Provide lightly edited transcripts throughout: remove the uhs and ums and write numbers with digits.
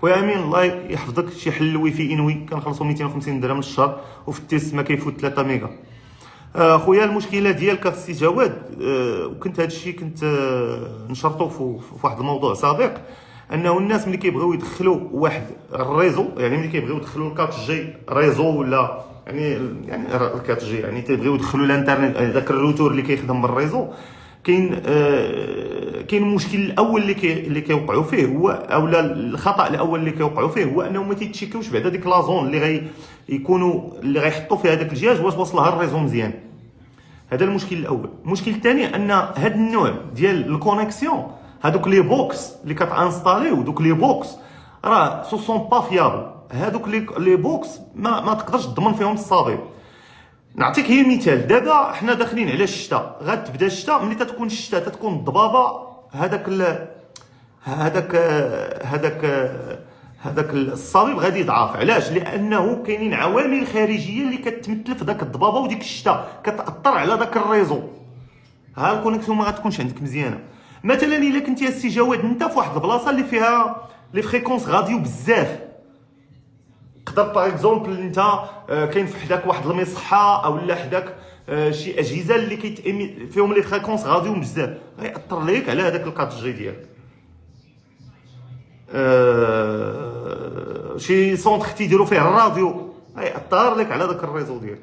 خويا امين الله يحفظك، شي حل الويفي انوي كنخلصوا 250 درهم للشهر، وفي التيست ما كيفوت 3 ميغا. خويا المشكله ديالك السي جواد، وكنت هذا الشيء كنت نشرته في واحد الموضوع سابق، انه الناس ملي كيبغيو يدخلوا واحد الريزو، يعني ملي كيبغيو يدخلوا الكارت جي ريزو ولا يعني الكارت جي، يعني تيبغيو يدخلوا الانترنت، داك الروتور اللي كيخدم بالريزو، كاين المشكل الاول اللي كيوقعوا فيه هو، اولا الخطا الاول اللي كيوقعوا فيه هو انهم ما تيتشيكوش بعدا ديك لازون اللي غيحطوا فيها داك الجهاز واش وصلها الريزو مزيان. هذا المشكل الاول. المشكل الثاني ان هذا النوع ديال الكونيكسيون، هذوك لي بوكس اللي كتانستاليو، دوك لي بوكس راه سو سون با فيابل. هذوك لي بوكس ما تقدرش تضمن فيهم الصابي. نعطيك هي مثال، دابا حنا داخلين على الشتاء، غتبدا الشتاء، ملي تتكون الشتاء تتكون الضبابه، هذاك الصليب غادي يضعف. علاش؟ لانه كاينين عوامل خارجيه اللي كتمثل في داك الضبابه وديك الشتاء كتاثر على داك الريزو. ها الكونيكسيون ما غاتكونش عندك مزيانه. مثلا الا كنتي السي جواد انت في واحد البلاصه اللي فيها لي فريكونس غاديو بزاف، تقدر باغ اكزومبل انت كاين في حداك واحد المصحه او لا حداك شي اجهزه اللي كيتامي فيهم لي فريكونس غاديو بزاف، غيأثر ليك على هذاك الكارت جي ديالك. شي سونتر تيديروا فيه الراديو غيأثر لك على داك الريزو ديالك،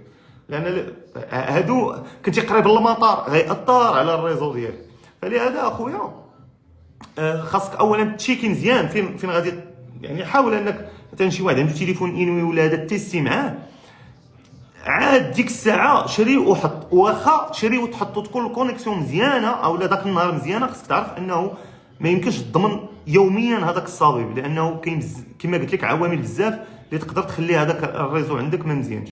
لان هادو كنتي قريب للمطار غيأثر على الريزو ديالك. فلهذا اخويا خاصك اولا تشيكي مزيان فين غادي، يعني حاول انك مثلا شي واحد عنده تليفون انوي ولا هذا تيستي معاه، عاد ديك الساعه شري وحط، واخا تشري وتحط وتكون الكونيكسيون مزيانه او لا داك النهار مزيانه، خاصك تعرف انه ما يمكنش تضمن يوميا هذاك الصابيب، لانه كاين كما قلت لك عوامل بزاف اللي تقدر تخلي هذاك الريزو عندك ما مزيانش.